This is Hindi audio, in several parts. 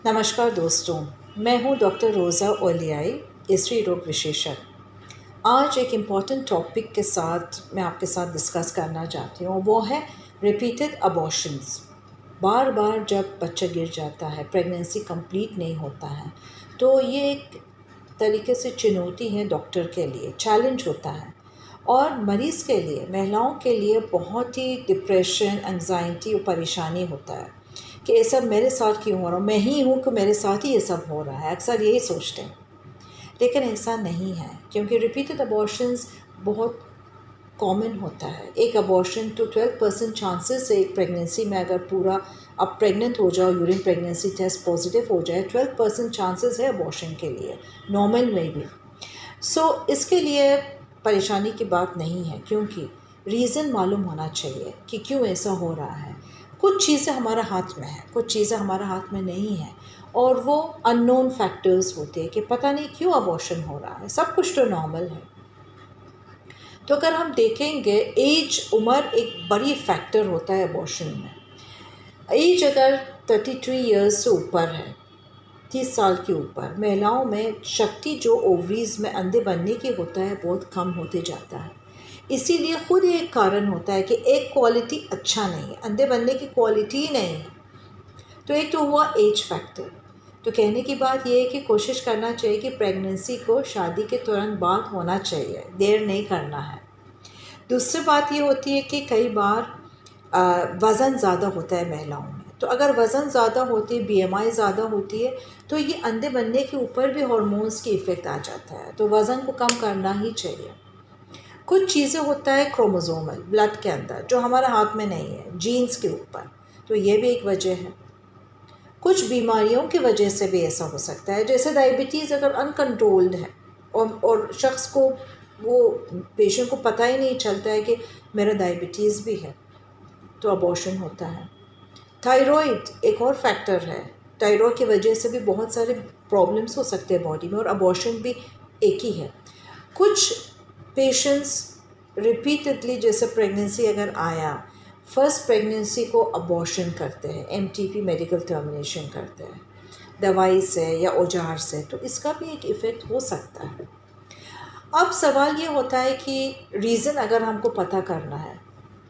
नमस्कार दोस्तों, मैं हूं डॉक्टर रोज़ा ओलियाई, स्त्री रोग विशेषज्ञ। आज एक इम्पॉर्टेंट टॉपिक के साथ मैं आपके साथ डिस्कस करना चाहती हूँ। वो है रिपीटेड अबॉर्शंस। बार बार जब बच्चा गिर जाता है, प्रेगनेंसी कंप्लीट नहीं होता है, तो ये एक तरीके से चुनौती है डॉक्टर के लिए, चैलेंज होता है। और मरीज़ के लिए, महिलाओं के लिए बहुत ही डिप्रेशन, एंग्जाइटी और परेशानी होता है कि ये सब मेरे साथ क्यों हो रहा है, मैं ही हूँ कि मेरे साथ ही ये सब हो रहा है। अक्सर यही सोचते हैं, लेकिन ऐसा नहीं है, क्योंकि रिपीटेड अबॉर्शंस बहुत कॉमन होता है। एक अबॉर्शन तो 12% चांसेस है एक प्रेगनेंसी में, अगर पूरा आप प्रेग्नेंट हो जाओ, यूरिन प्रेगनेंसी टेस्ट पॉजिटिव हो जाए, 12% चांसेस है अबॉर्शन के लिए, नॉर्मल में भी। इसके लिए परेशानी की बात नहीं है, क्योंकि रीज़न मालूम होना चाहिए कि क्यों ऐसा हो रहा है। कुछ चीज़ें हमारे हाथ में हैं, कुछ चीज़ें हमारे हाथ में नहीं हैं, और वो अननोन फैक्टर्स होते हैं कि पता नहीं क्यों अबॉर्शन हो रहा है। सब कुछ तो नॉर्मल है। तो अगर हम देखेंगे, उम्र एक बड़ी फैक्टर होता है अबॉर्शन में। एज अगर 33 ईयर्स से ऊपर है, 30 साल के ऊपर, महिलाओं में शक्ति जो ओवरीज में अंडे बनने की होता है बहुत कम होते जाता है। इसीलिए खुद एक कारण होता है कि एक क्वालिटी अच्छा नहीं है, अंडे बनने की क्वालिटी ही नहीं है। तो एक तो हुआ एज फैक्टर। तो कहने की बात यह है कि कोशिश करना चाहिए कि प्रेगनेंसी को शादी के तुरंत बाद होना चाहिए, देर नहीं करना है। दूसरी बात ये होती है कि कई बार वज़न ज़्यादा होता है महिलाओं में। तो अगर वज़न ज़्यादा होती है, बीएमआई ज़्यादा होती है, तो ये अंडे बनने के ऊपर भी हार्मोन्स की इफ़ेक्ट आ जाता है। तो वज़न को कम करना ही चाहिए। कुछ चीज़ें होता है क्रोमोसोमल, ब्लड के अंदर, जो हमारे हाथ में नहीं है, जीन्स के ऊपर। तो ये भी एक वजह है। कुछ बीमारियों की वजह से भी ऐसा हो सकता है, जैसे डायबिटीज़ अगर अनकंट्रोल्ड है और शख्स को, वो पेशेंट को पता ही नहीं चलता है कि मेरा डायबिटीज़ भी है, तो अबॉर्शन होता है। थायराइड एक और फैक्टर है। थायराइड की वजह से भी बहुत सारे प्रॉब्लम्स हो सकते हैं बॉडी में, और अबॉर्शन भी एक ही है। कुछ पेशेंट्स रिपीटेडली, जैसे प्रेगनेंसी अगर आया, फर्स्ट प्रेगनेंसी को अबॉर्शन करते हैं, एमटीपी, मेडिकल टर्मिनेशन करते हैं, दवाई से या औजार से, तो इसका भी एक इफ़ेक्ट हो सकता है। अब सवाल ये होता है कि रीज़न अगर हमको पता करना है,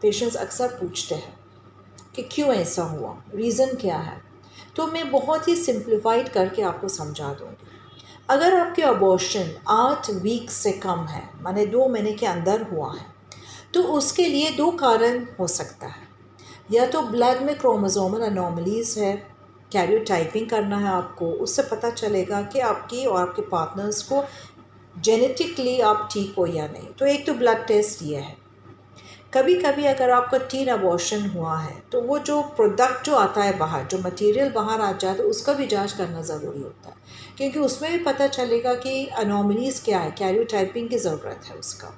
पेशेंट्स अक्सर पूछते हैं कि क्यों ऐसा हुआ, रीज़न क्या है। तो मैं बहुत ही सिंप्लीफाइड करके आपको समझा दूँगी। अगर आपके अबॉर्शन 8 वीक से कम है, माने 2 महीने के अंदर हुआ है, तो उसके लिए 2 कारण हो सकता है। या तो ब्लड में क्रोमोसोमल अनोमलीज़ है, कैरियोटाइपिंग करना है आपको, उससे पता चलेगा कि आपकी और आपके पार्टनर्स को जेनेटिकली आप ठीक हो या नहीं। तो एक तो ब्लड टेस्ट ये है। कभी कभी अगर आपका टीन अबॉर्शन हुआ है, तो वो जो प्रोडक्ट जो आता है बाहर, जो मटेरियल बाहर आ जाता है, उसका भी जांच करना ज़रूरी होता है, क्योंकि उसमें भी पता चलेगा कि अनोमलीज़ क्या है, कैरियोटाइपिंग की ज़रूरत है उसका।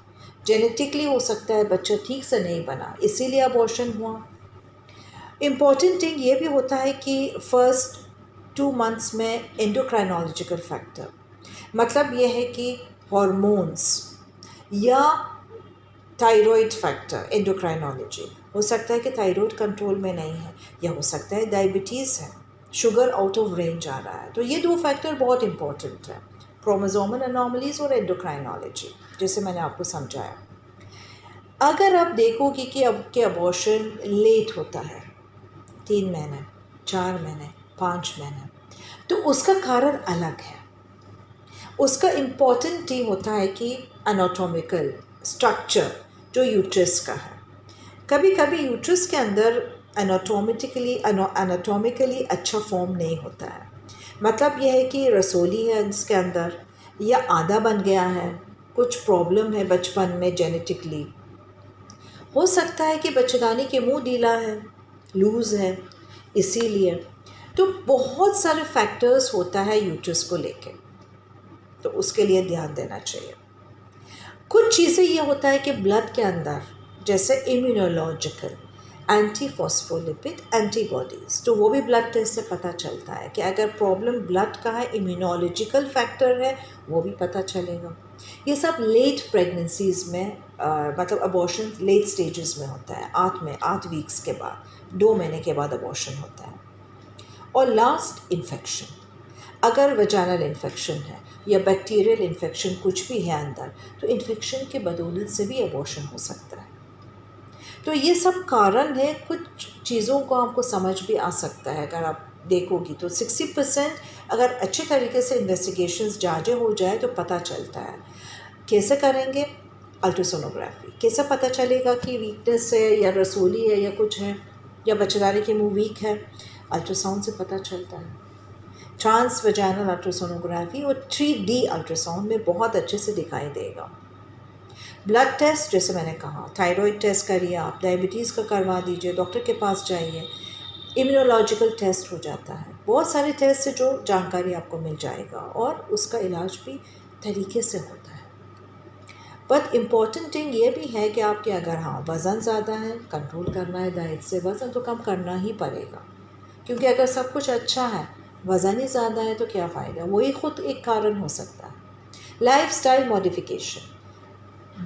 जेनेटिकली हो सकता है बच्चा ठीक से नहीं बना, इसीलिए अबॉर्शन हुआ। इम्पॉर्टेंट थिंग ये भी होता है कि फर्स्ट 2 मंथ्स में एंडोक्राइनोलॉजिकल फैक्टर, मतलब ये है कि हार्मोन्स या थायराइड फैक्टर, एंडोक्राइनोलॉजी। हो सकता है कि थायराइड कंट्रोल में नहीं है, या हो सकता है डायबिटीज़ है, शुगर आउट ऑफ रेंज आ रहा है। तो ये 2 फैक्टर बहुत इंपॉर्टेंट है, क्रोमोसोमल एनोमलीज और एंडोक्राइनोलॉजी, जैसे मैंने आपको समझाया। अगर आप देखोगे कि अब के अबॉर्शन लेट होता है, 3 महीने, 4 महीने, 5 महीने, तो उसका कारण अलग है। उसका इम्पॉर्टेंट ये होता है कि एनाटॉमिकल स्ट्रक्चर जो यूट्रस का है। कभी कभी यूट्रस के अंदर एनाटॉमिकली अच्छा फॉर्म नहीं होता है। मतलब यह है कि रसोली है इसके अंदर, या आधा बन गया है, कुछ प्रॉब्लम है बचपन में जेनेटिकली। हो सकता है कि बच्चेदानी के मुंह ढीला है, लूज़ है, इसीलिए। तो बहुत सारे फैक्टर्स होता है यूट्रस को लेके, तो उसके लिए ध्यान देना चाहिए। कुछ चीज़ें ये होता है कि ब्लड के अंदर, जैसे इम्यूनोलॉजिकल एंटी फॉस्फोलिपिड एंटीबॉडीज़, तो वो भी ब्लड टेस्ट से पता चलता है कि अगर प्रॉब्लम ब्लड का है, इम्यूनोलॉजिकल फैक्टर है, वो भी पता चलेगा। ये सब लेट प्रेगनेंसीज़ में, मतलब अबॉर्शन लेट स्टेजेस में होता है, 8 वीक्स के बाद, 2 महीने के बाद अबॉर्शन होता है। और लास्ट, इन्फेक्शन। अगर वजाइनल इन्फेक्शन है या बैक्टीरियल इन्फेक्शन कुछ भी है अंदर, तो इन्फेक्शन के बदौलत से भी अबॉर्शन हो सकता है। तो ये सब कारण है, कुछ चीज़ों को आपको समझ भी आ सकता है अगर आप देखोगी तो 60% अगर अच्छे तरीके से इन्वेस्टिगेशंस जांचें हो जाए तो पता चलता है। कैसे करेंगे? अल्ट्रासोनोग्राफी। कैसे पता चलेगा कि वीकनेस है या रसोली है या कुछ है या बच्चेदानी की मुंह वीक है? अल्ट्रासाउंड से पता चलता है। ट्रांस वजाइनल अल्ट्रासोनोग्राफी और 3D अल्ट्रासाउंड में बहुत अच्छे से दिखाई देगा। ब्लड टेस्ट, जैसे मैंने कहा, थायराइड टेस्ट करिए, आप डायबिटीज़ का करवा दीजिए, डॉक्टर के पास जाइए। इम्यूनोलॉजिकल टेस्ट हो जाता है, बहुत सारे टेस्ट से जो जानकारी आपको मिल जाएगा और उसका इलाज भी तरीके से होता है। बट इम्पॉर्टेंट थिंग ये भी है कि आपके अगर हाँ वज़न ज़्यादा है, कंट्रोल करना है डाइट से, वज़न तो कम करना ही पड़ेगा, क्योंकि अगर सब कुछ अच्छा है, वज़न ही ज़्यादा है तो क्या फ़ायदा? वही खुद एक कारण हो सकता है। Lifestyle modification,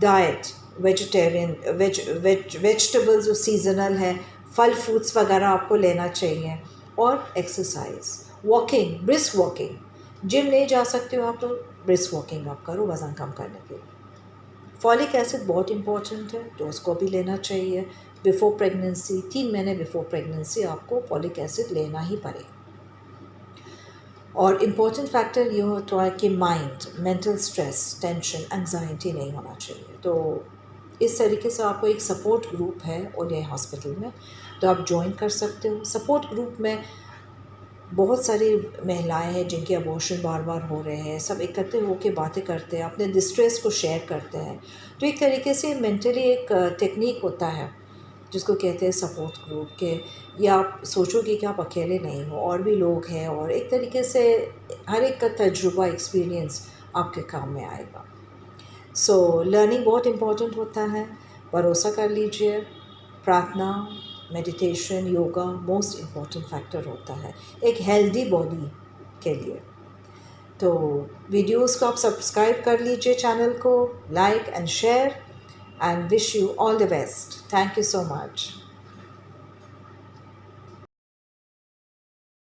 diet, vegetarian, vegetables जो सीजनल है, फल फ्रूट्स वगैरह आपको लेना चाहिए, और exercise, walking, brisk walking. Gym नहीं जा सकते हो आप तो ब्रिस्क वॉकिंग आप करो वज़न कम करने के लिए। फॉलिक एसिड बहुत इंपॉर्टेंट है, तो उसको भी लेना चाहिए बिफोर प्रेगनेंसी। 3 महीने बिफोर प्रेगनेंसी आपको फॉलिक एसिड लेना ही पड़ेगा। और इम्पॉर्टेंट फैक्टर ये होता है कि mind, mental stress, tension, anxiety नहीं होना चाहिए। तो इस तरीके से आपको एक सपोर्ट ग्रुप है ओलिया हॉस्पिटल में, तो आप ज्वाइन कर सकते हो। सपोर्ट ग्रुप में बहुत सारी महिलाएं हैं जिनके अबॉर्शन बार बार हो रहे हैं, सब इकट्ठे होकर बातें करते हैं, अपने डिस्ट्रेस को शेयर करते हैं। तो एक तरीके से मेंटली एक टेक्निक होता है जिसको कहते हैं सपोर्ट ग्रुप के, या आप सोचोगे कि आप अकेले नहीं हो, और भी लोग हैं, और एक तरीके से हर एक का तजुर्बा, एक्सपीरियंस आपके काम में आएगा। सो लर्निंग बहुत इम्पॉर्टेंट होता है, भरोसा कर लीजिए। प्रार्थना, meditation, yoga most important factor होता है एक हेल्दी बॉडी के लिए। तो वीडियोस को आप सब्सक्राइब कर लीजिए, चैनल को like and share, and wish you all the best. Thank you so much.